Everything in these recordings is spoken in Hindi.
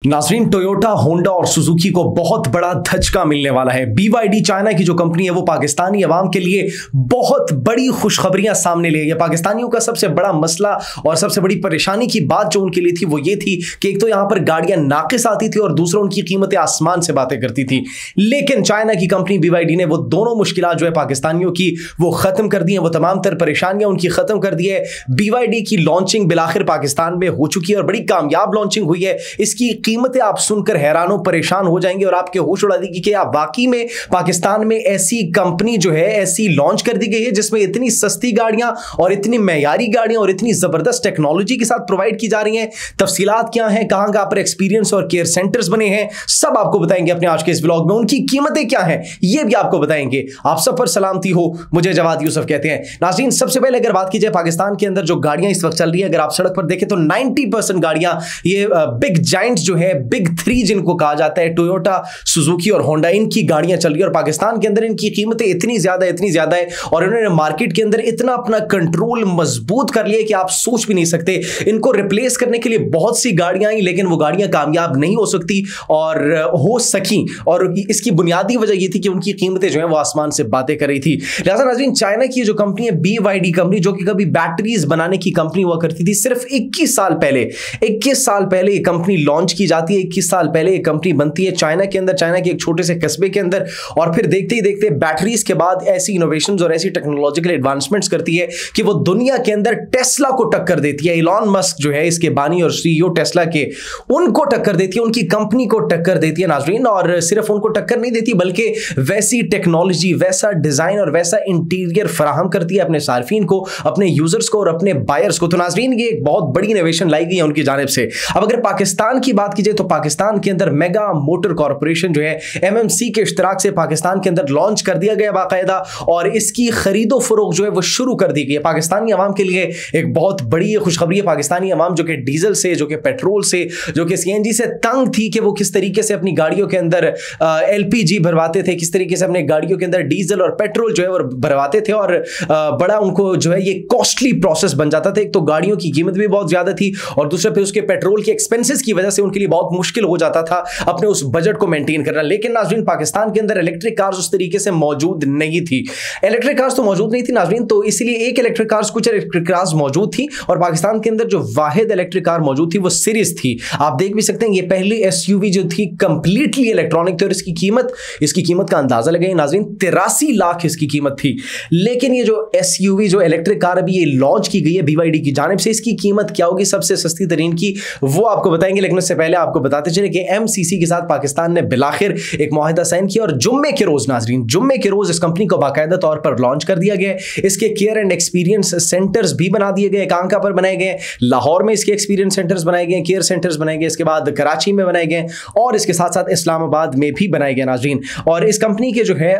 नाज़रीन, टोयोटा, होंडा और सुजुकी को बहुत बड़ा धचका मिलने वाला है। BYD चाइना की जो कंपनी है वो पाकिस्तानी अवाम के लिए बहुत बड़ी खुशखबरियां सामने ले आई है। पाकिस्तानियों का सबसे बड़ा मसला और सबसे बड़ी परेशानी की बात जो उनके लिए थी वो ये थी कि एक तो यहां पर गाड़ियां नाकिस आती थी और दूसरा उनकी कीमतें आसमान से बातें करती थी। लेकिन चाइना की कंपनी BYD ने वो दोनों मुश्किलात जो है पाकिस्तानियों की वो खत्म कर दी है, वो तमाम तर परेशानियां उनकी खत्म कर दी है। BYD की लॉन्चिंग बिलाखिर पाकिस्तान में हो चुकी है और बड़ी कामयाब लॉन्चिंग हुई है। इसकी कीमतें आप सुनकर हैरान हो परेशान हो जाएंगे और आपके होश उड़ा देगी कि आप वाकई में पाकिस्तान में ऐसी कंपनी जो है ऐसी लॉन्च कर दी गई है जिसमें इतनी सस्ती गाड़ियां और इतनी मयारी गाड़ियां और इतनी जबरदस्त टेक्नोलॉजी के साथ प्रोवाइड की जा रही हैं। तफसीलात क्या हैं, कहां कहां पर एक्सपीरियंस और केयर सेंटर्स बने हैं, सब आपको बताएंगे अपने आज के इस ब्लॉग में। उनकी कीमतें क्या हैं यह भी आपको बताएंगे। आप सब पर सलामती हो, मुझे जवाद यूसुफ कहते हैं। नाज़रीन, सबसे पहले अगर बात की जाए पाकिस्तान के अंदर जो गाड़ियां इस वक्त चल रही है, अगर आप सड़क पर देखें तो 90% गाड़ियां ये बिग जाइंट जो है, बिग थ्री जिनको कहा जाता है, टोयोटा, सुजुकी और होंडा, इनकी गाड़ियां चल रही है। और पाकिस्तान के अंदर इनकी कीमतें इतनी ज्यादा है और इन्होंने मार्केट के अंदर इतना अपना कंट्रोल मजबूत कर लिया कि आप सोच भी नहीं सकते। इनको रिप्लेस करने के लिए बहुत सी गाड़ियां आई लेकिन वो गाड़ियां कामयाब नहीं हो सकती और हो सकी। और इसकी बुनियादी वजह यह थी कि उनकी कीमतें जो है वो आसमान से बातें कर रही थी। लिहाजा नाज़रीन, चाइना की जो कंपनी है BYD कंपनी, जो कि कभी बैटरीज बनाने की कंपनी हुआ करती थी, सिर्फ 21 साल पहले ये कंपनी लॉन्च की जाती है। 21 साल पहले ये कंपनी बनती है चाइना के अंदर, चाइना के एक छोटे से कस्बे के अंदर। और फिर देखते ही देखते बैटरीज के बाद ऐसी इनोवेशंस और ऐसी टेक्नोलॉजिकल एडवांसमेंट्स करती है कि वो दुनिया के अंदर टेस्ला को टक्कर देती है। इलॉन मस्क जो है इसके बानी और CEO टेस्ला के, उनको टक्कर देती है, उनकी कंपनी को टक्कर देती है नाज़रीन। और सिर्फ उनको टक्कर नहीं देती बल्कि वैसी टेक्नोलॉजी, वैसा डिजाइन और वैसा इंटीरियर फराहम करती है अपने सार्फिन को, अपने यूजर्स को और अपने बायर्स को। तो नाज़रीन, ये एक बहुत बड़ी इनोवेशन लाई गई है उनकी जानिब से। अब अगर पाकिस्तान की बात की जाए तो पाकिस्तान के अंदर मेगा मोटर कॉर्पोरेशन जो है MMC के इश्तराक से पाकिस्तान के अंदर लॉन्च कर दिया गया बाकायदा, और इसकी खरीदो फरोख्त जो है वो शुरू कर दी गई है। पाकिस्तानी अवाम के लिए एक बहुत बड़ी खुशखबरी है। पाकिस्तानी अवाम जो कि डीजल से, जो कि पेट्रोल से, जो कि CNG से तंग थी कि वो किस तरीके से अपनी गाड़ियों के अंदर LPG भरवाते थे, किस तरीके से अपने गाड़ियों के अंदर डीजल और पेट्रोल जो है वो भरवाते थे, और बड़ा उनको जो है ये कॉस्टली प्रोसेस बन जाता था। एक तो गाड़ियों की कीमत भी बहुत ज्यादा थी और दूसरा फिर उसके पेट्रोल के एक्सपेंसेस की वजह से उनके लिए बहुत मुश्किल हो जाता था अपने उस बजट को मेंटेन करना। लेकिन नाज़रीन, पाकिस्तान के अंदर इलेक्ट्रिक कार्स उस तरीके से मौजूद नहीं थी। इलेक्ट्रिक कार्स तो मौजूद नहीं थी नाज़रीन, तो इसलिए एक इलेक्ट्रिक कार्स, कुछ इलेक्ट्रिक कार्स मौजूद थी और पाकिस्तान के अंदर जो वाहिद इलेक्ट्रिक कार मौजूद थी वो सीरीज थी। आप देख भी सकते हैं ये पहली SUV जो थी कंप्लीटली इलेक्ट्रॉनिक थी और इसकी कीमत का अंदाजा लगाइए नाज़रीन, 83 लाख इसकी कीमत थी। लेकिन ये जो SUV जो इलेक्ट्रिक कार अभी ये लॉन्च की गई है BYD की जानिब से, इसकी कीमत क्या होगी सबसे सस्ती तरीन की, वो आपको बताएंगे। लेकिन उससे पहले आपको बताते चले कि MCC के साथ पाकिस्तान ने बिलाखिर एक मुआहिदा साइन किया और जुम्मे के रोज नाज़रीन, जुम्मे के रोज इस कंपनी को बाकायदा तौर पर लॉन्च कर दिया गया। इसके केयर एंड एक्सपीरियंस सेंटर्स भी बना दिए गए। कहां पर बनाए गए? लाहौर में इसके एक्सपीरियंस सेंटर्स बनाए गए, केयर सेंटर्स बनाए गए, इसके बाद कराची में बनाए गए और इसके साथ साथ इस्लामाबाद में भी बनाए गए नाज़रीन। और इस कंपनी के जो है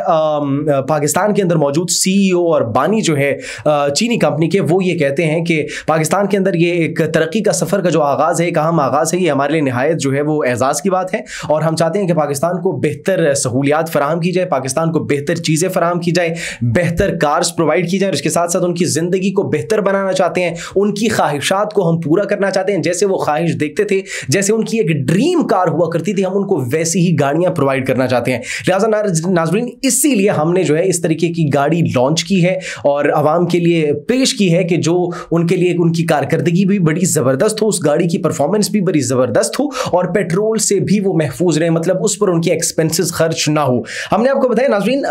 पाकिस्तान के अंदर मौजूद CEO और बानी जो है चीनी कंपनी के, वो ये कहते हैं कि पाकिस्तान के अंदर ये एक तरक्की का सफर का जो आगाज है, एक अहम आगाज है, ये हमारे लिए निहायत जो है वो एजाज की बात है। और हम चाहते हैं कि पाकिस्तान को बेहतर सहूलियात फराहम की जाए, पाकिस्तान को बेहतर चीजें फराहम की जाए, बेहतर कार्स प्रोवाइड की जाए और इसके साथ साथ उनकी जिंदगी को बेहतर बनाना चाहते हैं, उनकी ख्वाहिशात को हम पूरा करना चाहते हैं। जैसे वो ख्वाहिश देखते थे, जैसे उनकी एक ड्रीम कार हुआ करती थी, हम उनको वैसी ही गाड़ियां प्रोवाइड करना चाहते हैं। लिहाजा नाज़रीन, इसीलिए हमने जो है इस तरीके की गाड़ी लॉन्च की है और आवाम के लिए पेश की है कि जो उनके लिए उनकी कारकर्दगी भी बड़ी जबरदस्त हो, उस गाड़ी की परफॉर्मेंस भी बड़ी जबरदस्त हो और पेट्रोल से भी वो महफूज रहे, मतलब उस पर उनके एक्सपेंसेस खर्च ना हो। हमने आपको बताया नाज़रीन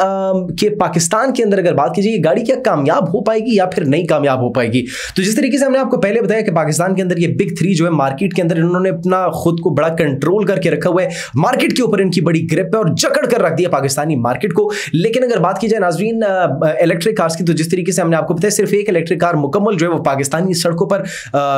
कि पाकिस्तान के अंदर अगर बात कीजिए ये गाड़ी क्या कामयाब हो पाएगी या फिर नहीं कामयाब हो पाएगी। तो जिस तरीके से हमने आपको पहले बताया कि पाकिस्तान के अंदर ये बिग थ्री जो है मार्केट के अंदर इन्होंने अपना खुद को बड़ा कंट्रोल करके रखा हुआ है, मार्केट के ऊपर इनकी बड़ी ग्रिप है और जकड़ कर रख दिया पाकिस्तानी मार्केट को। लेकिन अगर बात की जाए नाज़रीन इलेक्ट्रिक कार्स की, तो जिस तरीके से हमने आपको बताया सिर्फ एक इलेक्ट्रिक कार मुकम्मल जो है वो पाकिस्तानी सड़कों पर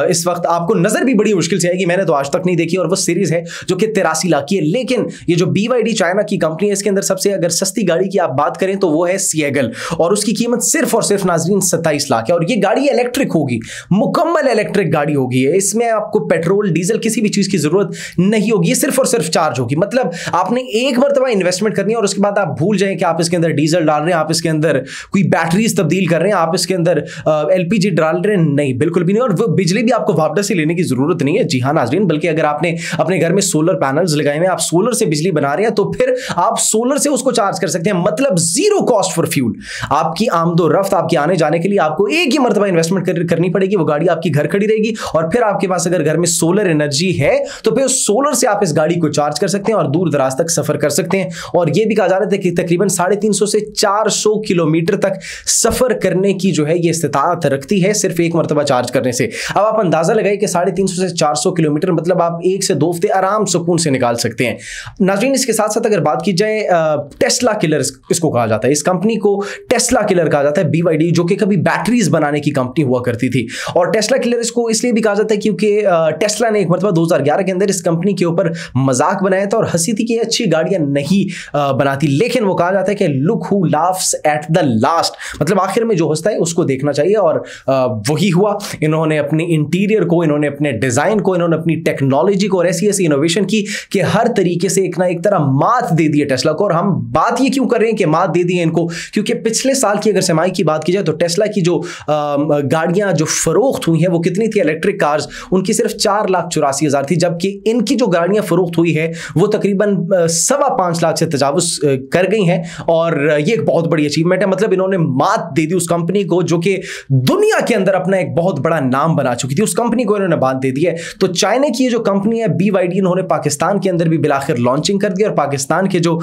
इस वक्त आपको नजर भी बड़ी मुश्किल से आएगी। मैंने तो आज तक नहीं देखी और वो सीरीज है जो कि 83 लाख की है। लेकिन ये जो BYD चाइना की कंपनी है, इसके अंदर सबसे अगर सस्ती गाड़ी की आप बात करें तो वो है सिएगल और उसकी कीमत सिर्फ और सिर्फ नाज़रीन 27 लाख है। और ये गाड़ी इलेक्ट्रिक होगी, मुकम्मल इलेक्ट्रिक गाड़ी होगी। इसमें आपको पेट्रोल डीजल किसी भी चीज की जरूरत नहीं होगी, ये सिर्फ और सिर्फ चार्ज होगी। मतलब आपने एक मरतबा इन्वेस्टमेंट करनी है और उसके बाद आप भूल जाएं कि आप इसके अंदर डीजल डाल रहे हैं, आप इसके अंदर कोई बैटरीज तब्दील कर रहे हैं, आप इसके अंदर LPG डाल रहे हैं, नहीं, बिल्कुल भी नहीं। और वो बिजली भी आपको वापस से लेने की जरूरत नहीं है। जी हाँ नाज़रीन, बल्कि अगर आपने अपने घर में सोलर पैनल्स लगाए हुए हैं, आप सोलर से बिजली बना रहे हैं, तो फिर आप सोलर से उसको चार्ज कर सकते हैं। मतलब जीरो कॉस्ट फॉर फ्यूल। आपकी आमदोरफ्त, आपके आने जाने के लिए आपको एक ही मरतबा इन्वेस्टमेंट करनी पड़ेगी, वो गाड़ी आपकी घर खड़ी रहेगी, और फिर आपके पास अगर घर में सोलर एनर्जी है तो फिर सोलर से आप इस गाड़ी को चार्ज कर सकते हैं और दूर दराज तक सफर कर सकते हैं। और यह भी कहा जा रहा था कि तकरीबन 350 से 400 किलोमीटर तक सफर करने की जो है ये इस्तिताअत रखती है सिर्फ एक मरतबा चार्ज करने से। अब आप अंदाजा लगाइए कि 350 से 400 किलोमीटर मतलब आप 1 से 2 हफ्ते आराम सुकून से निकाल सकते हैं। नाज़रीन, इसके साथ साथ अगर बात की जाए, टेस्ला किलर इसको कहा जाता है, इस कंपनी को टेस्ला किलर कहा जाता है, BYD, जो कि कभी बैटरीज बनाने की कंपनी हुआ करती थी। और टेस्ला किलर इसको इसलिए भी कहा जाता है क्योंकि टेस्ला ने एक मरतबा 2011 के अंदर इस कंपनी के ऊपर मजाक बनाया था और हंसी थी कि अच्छी गाड़ियां नहीं बनाती, लेकिन वो कहा जाता है कि look who laughs at the last, मतलब आखिर में जो हंसता है उसको देखना चाहिए। और वही हुआ। इन्होंने अपने इंटीरियर को, इन्होंने अपने डिजाइन को, इन्होंने अपनी टेक्नोलॉजी को और ऐसी ऐसी इनोवेशन की कि हर तरीके से एक ना एक तरह मात दे दी है टेस्ला को। और हम बात ये क्यों कर रहे हैं कि मात दे दी है इनको, क्योंकि पिछले साल की अगर सरमाई की बात की जाए तो टेस्ला की जो गाड़ियां जो फरोख्त हुई हैं वो कितनी थी, इलेक्ट्रिक कार्स, उनकी सिर्फ 4,84,000 थी, जबकि इनकी जो गाड़ियां फरोख्त हुई है वो तकरीबन 5.25 लाख से तजावुज कर गई हैं। और ये एक बहुत बड़ी अचीवमेंट है। मतलब इन्होंने मात दे दी उस कंपनी को जो कि दुनिया के अंदर अपना एक बहुत बड़ा नाम बना चुकी थी, उस कंपनी को इन्होंने बात दे दी है। तो चाइना की ये जो कंपनी है BYD, इन्होंने पाकिस्तान के अंदर भी बिलाखिर लॉन्चिंग कर दी और पाकिस्तान के जो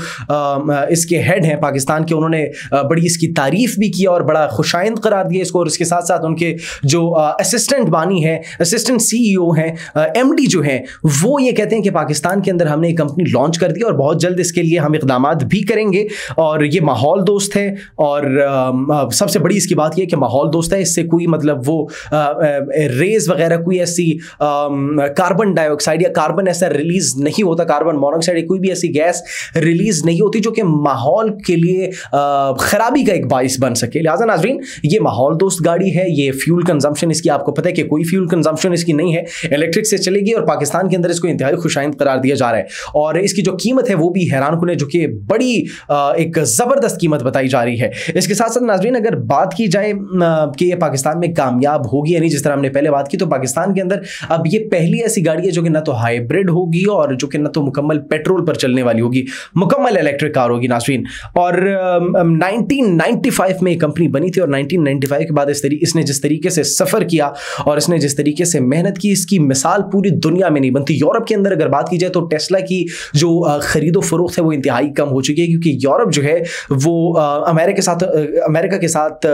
इसके हेड हैं पाकिस्तान के, उन्होंने बड़ी इसकी तारीफ भी की और बड़ा खुशाइंद करार दिया इसको। और इसके साथ साथ उनके जो असिस्टेंट बानी है, असिस्टेंट CEO हैं, MD जो हैं, वो ये कहते हैं कि पाकिस्तान के अंदर हमने एक कंपनी लॉन्च कर दी और बहुत जल्द इसके लिए हम इक़दामात भी करेंगे। और ये माहौल दोस्त है और सबसे बड़ी इसकी बात यह है कि माहौल दोस्त है, इससे कोई मतलब वो रेज वगैरह कोई ऐसी कार्बन डाइऑक्साइड या कार्बन ऐसा रिलीज नहीं होता, कार्बन मोनोऑक्साइड कोई भी ऐसी गैस रिलीज नहीं होती जो कि माहौल के लिए खराबी का एक बाइस बन सके। लिहाजा नाज़रीन, ये माहौल दोस्त गाड़ी है। ये फ्यूल कंजम्पशन इसकी आपको पता है कि कोई फ्यूल कंजम्पशन इसकी नहीं है, इलेक्ट्रिक से चलेगी और पाकिस्तान के अंदर इसको इंतहाई खुशाइंद करार दिया जा रहा है। और इसकी जो कीमत है वो भी हैरानकुन है, जो कि बड़ी एक ज़बरदस्त कीमत बताई जा रही है। इसके साथ साथ नाज़रीन, अगर बात की जाए कि ये पाकिस्तान में कामयाब होगी या नहीं, जिस तरह हमने पहले बात की, तो पाकिस्तान के अंदर अब ये पहली ऐसी गाड़ी है जो कि ना तो हाइब्रिड होगी और जो कि ना तो मुकम्मल पेट्रोल पर चलने वाली होगी, मुकम्मल इलेक्ट्रिक कार होगी नाज़रीन। और 1995 में ये कंपनी बनी थी और 1995 के बाद इसने जिस तरीके से सफ़र किया और इसने जिस तरीके से मेहनत की, इसकी मिसाल पूरी दुनिया में नहीं बनती। यूरोप के अंदर अगर बात की जाए तो टेस्ला की जो खरीदो फरोख्त है वो इंतहाई कम हो चुकी है, क्योंकि यूरोप जो है वो अमेरिका के साथ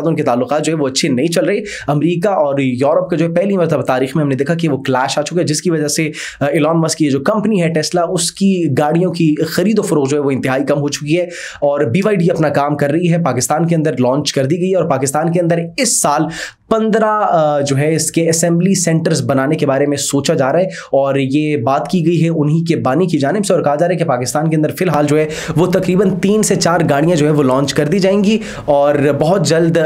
उनके ताल्लुकात जो है वो अच्छे नहीं चल रहे। अमेरिका और यूरोप का जो है पहली मरतबा तारीख में हमने देखा कि वो क्लैश आ चुका है, जिसकी वजह से एलन मस्क की जो कंपनी है टेस्ला, उसकी गाड़ियों की खरीदो फरोख्त जो है वो इंतहाई कम हो चुकी है। और BYD अपना काम कर रही है, पाकिस्तान के अंदर लॉन्च कर दी गई है और पाकिस्तान के अंदर इस साल 15 जो है इसके असेंबली सेंटर्स बनाने के बारे में सोचा जा रहा है। और ये बात की गई है उन्हीं के बानी की जानिब से और कहा जा रहा है कि पाकिस्तान के अंदर फिलहाल जो है वो तकरीबन 3 से 4 गाड़ियां जो है वो लॉन्च कर दी जाएंगी और बहुत जल्द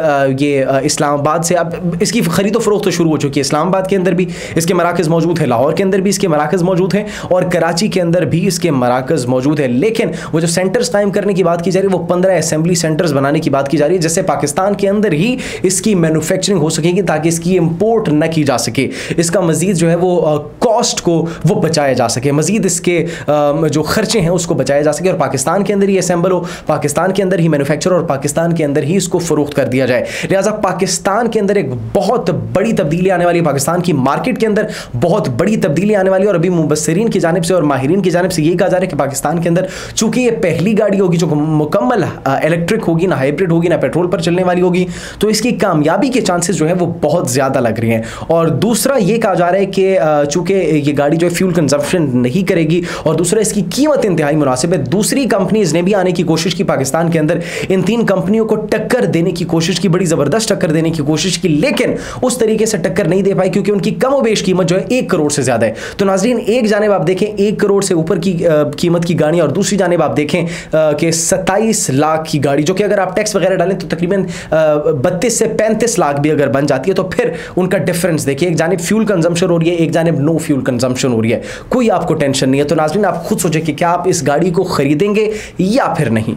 ये इस्लामाबाद से, अब इसकी खरीदो फरोख्त तो शुरू हो चुकी है। इस्लामाबाद के अंदर भी इसके मराकज़ मौजूद है, लाहौर के अंदर भी इसके मराकज़ मौजूद हैं और कराची के अंदर भी इसके मराकज़ मौजूद है। लेकिन वो जो सेंटर्स कायम करने की बात की जा रही है वो 15 असेंबली सेंटर्स बनाने की बात की जा रही है, जिससे पाकिस्तान के अंदर ही इसकी मैन्युफैक्चरिंग हो सकेगी ताकि इसकी इंपोर्ट न की जा सके। इसका मजीद जो है वो कॉस्ट को वो बचाया जा सके, मजीद इसके जो खर्चे हैं उसको बचाया जा सके और पाकिस्तान के अंदर ही असेंबल हो, पाकिस्तान के अंदर ही मैन्युफैक्चर और पाकिस्तान के अंदर ही इसको फरोख्त कर दिया जाए। लिहाजा पाकिस्तान के अंदर एक बहुत बड़ी तब्दीली आने वाली है, पाकिस्तान की मार्केट के अंदर बहुत बड़ी तब्दीली आने वाली है। और अभी मुबस्सिरीन की जानिब से और माहिरीन की जानिब से यही कहा जा रहा है कि पाकिस्तान के अंदर चूंकि ये पहली गाड़ी होगी जो मुकम्मल इलेक्ट्रिक होगी, ना हाइब्रिड होगी, ना पेट्रोल पर चलने वाली होगी, तो इसकी कामयाबी के चांसेस जो है वो बहुत ज़्यादा लग रही हैं। और दूसरा ये कहा जा रहा है कि चूंकि ये गाड़ी जो है फ्यूल कंजप्शन नहीं करेगी और दूसरा इसकी कीमत इंतहाई मुनासिब है। दूसरी कंपनीज ने भी आने की कोशिश की पाकिस्तान के अंदर, इन 3 कंपनियों को टक्कर देने की कोशिश की, बड़ी ज़बरदस्त टक्कर देने की कोशिश की, लेकिन उस तरीके से टक्कर नहीं दे पाई क्योंकि उनकी कमोबेश कीमत जो है 1 करोड़ से ज़्यादा है। तो नाज़रीन, एक जानिब आप देखें 1 करोड़ से ऊपर की कीमत की गाड़ी और दूसरी जानिब आप देखें कि 27 लाख की गाड़ी, जो कि अगर आप टैक्स वगैरह डालें तो तकरीबन 32 से 35 लाख भी अगर बन जाती है, तो फिर उनका डिफरेंस देखिए, एक जानिब फ्यूल कंजम्पशन हो रही है, एक जानिब नो फ्यूल कंजम्पशन हो रही है, कोई आपको टेंशन नहीं है। तो नाज़रीन, आप खुद सोचें कि क्या आप इस गाड़ी को खरीदेंगे या फिर नहीं।